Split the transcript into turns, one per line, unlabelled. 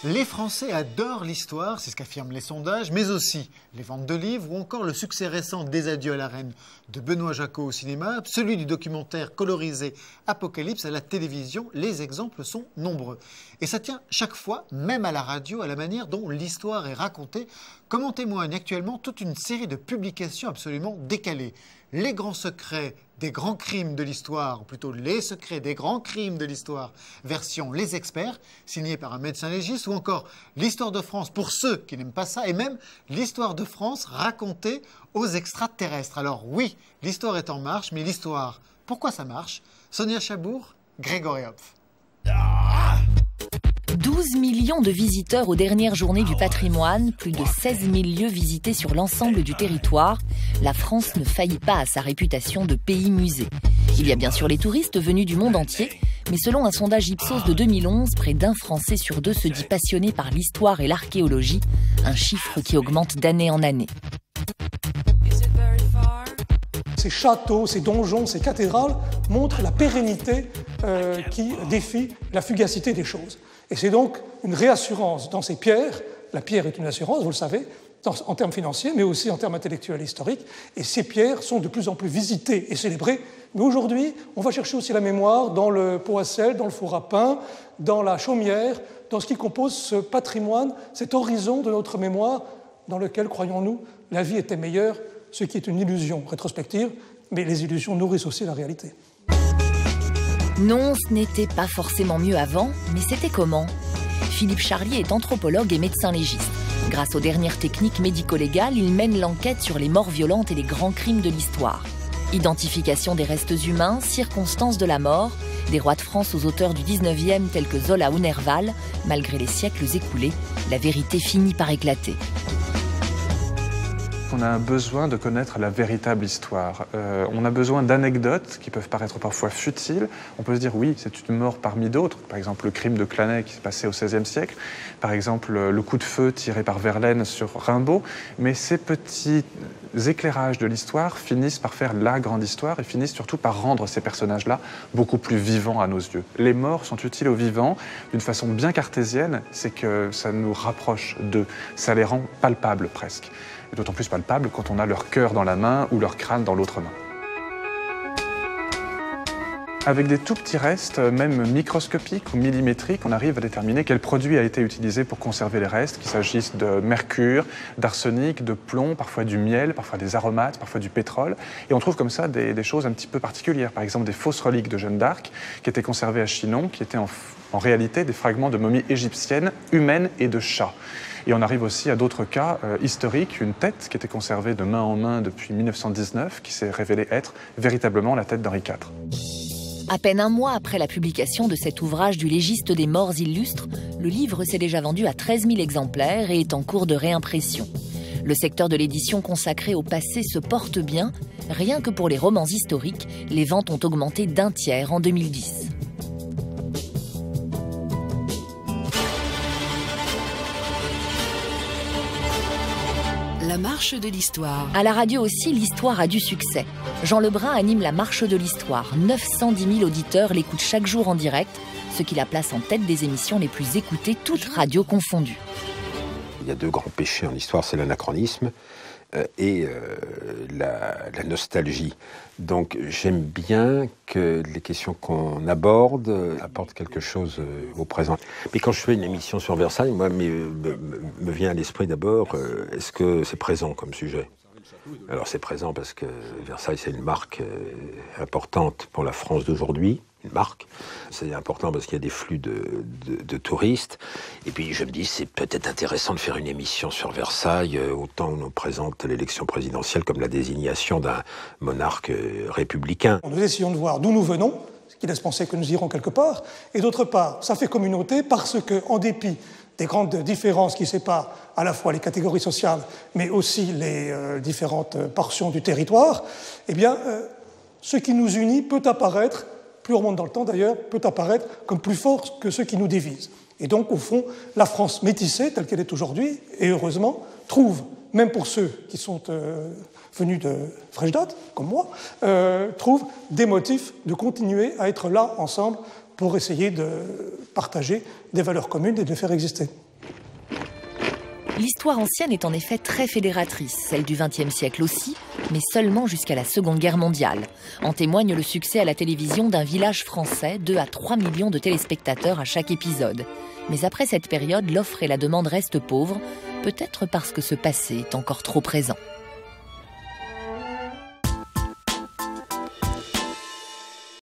Les Français adorent l'histoire, c'est ce qu'affirment les sondages, mais aussi les ventes de livres ou encore le succès récent des Adieux à la Reine de Benoît Jacquot au cinéma, celui du documentaire colorisé Apocalypse à la télévision. Les exemples sont nombreux. Et ça tient chaque fois, même à la radio, à la manière dont l'histoire est racontée, comme en témoigne actuellement toute une série de publications absolument décalées. Les grands secrets des grands crimes de l'histoire, ou plutôt les secrets des grands crimes de l'histoire, version Les Experts, signé par un médecin légiste, ou encore l'histoire de France pour ceux qui n'aiment pas ça, et même l'histoire de France racontée aux extraterrestres. Alors oui, l'histoire est en marche, mais l'histoire, pourquoi ça marche? Sonia Chabour, Grégory Hopf.
12 millions de visiteurs aux dernières journées du patrimoine, plus de 16 000 lieux visités sur l'ensemble du territoire. La France ne faillit pas à sa réputation de pays-musée. Il y a bien sûr les touristes venus du monde entier, mais selon un sondage Ipsos de 2011, près d'un Français sur deux se dit passionné par l'histoire et l'archéologie, un chiffre qui augmente d'année en année.
Ces châteaux, ces donjons, ces cathédrales montrent la pérennité qui défie la fugacité des choses. Et c'est donc une réassurance dans ces pierres. La pierre est une assurance, vous le savez, en termes financiers, mais aussi en termes intellectuels et historiques. Et ces pierres sont de plus en plus visitées et célébrées. Mais aujourd'hui, on va chercher aussi la mémoire dans le pot à sel, dans le four à pain, dans la chaumière, dans ce qui compose ce patrimoine, cet horizon de notre mémoire dans lequel, croyons-nous, la vie était meilleure, ce qui est une illusion rétrospective, mais les illusions nourrissent aussi la réalité.
Non, ce n'était pas forcément mieux avant, mais c'était comment? Philippe Charlier est anthropologue et médecin légiste. Grâce aux dernières techniques médico-légales, il mène l'enquête sur les morts violentes et les grands crimes de l'histoire. Identification des restes humains, circonstances de la mort, des rois de France aux auteurs du 19e tels que Zola ou Nerval, malgré les siècles écoulés, la vérité finit par éclater.
On a besoin de connaître la véritable histoire. On a besoin d'anecdotes qui peuvent paraître parfois futiles. On peut se dire, oui, c'est une mort parmi d'autres. Par exemple, le crime de Clanet qui s'est passé au XVIe siècle. Par exemple, le coup de feu tiré par Verlaine sur Rimbaud. Mais ces petits éclairages de l'histoire finissent par faire la grande histoire et finissent surtout par rendre ces personnages-là beaucoup plus vivants à nos yeux. Les morts sont utiles aux vivants d'une façon bien cartésienne, c'est que ça nous rapproche d'eux. Ça les rend palpables presque. Et d'autant plus palpable quand on a leur cœur dans la main ou leur crâne dans l'autre main. Avec des tout petits restes, même microscopiques ou millimétriques, on arrive à déterminer quel produit a été utilisé pour conserver les restes, qu'il s'agisse de mercure, d'arsenic, de plomb, parfois du miel, parfois des aromates, parfois du pétrole. Et on trouve comme ça des choses un petit peu particulières. Par exemple, des fausses reliques de Jeanne d'Arc qui étaient conservées à Chinon, qui étaient en réalité des fragments de momies égyptiennes, humaines et de chats. Et on arrive aussi à d'autres cas historiques, une tête qui était conservée de main en main depuis 1919, qui s'est révélée être véritablement la tête d'Henri IV.
À peine un mois après la publication de cet ouvrage du légiste des morts illustres, le livre s'est déjà vendu à 13 000 exemplaires et est en cours de réimpression. Le secteur de l'édition consacré au passé se porte bien. Rien que pour les romans historiques, les ventes ont augmenté d'un tiers en 2010.
La marche de l'histoire.
À la radio aussi, l'histoire a du succès. Jean Lebrun anime la marche de l'histoire. 910 000 auditeurs l'écoutent chaque jour en direct, ce qui la place en tête des émissions les plus écoutées, toutes radios confondues.
Il y a deux grands péchés en histoire, c'est l'anachronisme et la nostalgie. Donc j'aime bien que les questions qu'on aborde apportent quelque chose au présent. Mais quand je fais une émission sur Versailles, moi, me vient à l'esprit d'abord, est-ce que c'est présent comme sujet ? Alors c'est présent parce que Versailles, c'est une marque importante pour la France d'aujourd'hui. Une marque. C'est important parce qu'il y a des flux de touristes. Et puis je me dis, c'est peut-être intéressant de faire une émission sur Versailles, autant on nous présente l'élection présidentielle comme la désignation d'un monarque républicain.
Nous essayons de voir d'où nous venons, ce qui laisse penser que nous irons quelque part. Et d'autre part, ça fait communauté parce qu'en dépit des grandes différences qui séparent à la fois les catégories sociales, mais aussi les différentes portions du territoire, eh bien, ce qui nous unit peut apparaître, plus on remonte dans le temps d'ailleurs, peut apparaître comme plus fort que ce qui nous divise. Et donc, au fond, la France métissée, telle qu'elle est aujourd'hui, et heureusement, trouve, même pour ceux qui sont venus de fraîche date, comme moi, trouve des motifs de continuer à être là ensemble pour essayer de partager des valeurs communes et de les faire exister.
L'histoire ancienne est en effet très fédératrice, celle du XXe siècle aussi, mais seulement jusqu'à la Seconde Guerre mondiale. En témoigne le succès à la télévision d'un village français, 2 à 3 millions de téléspectateurs à chaque épisode. Mais après cette période, l'offre et la demande restent pauvres, peut-être parce que ce passé est encore trop présent.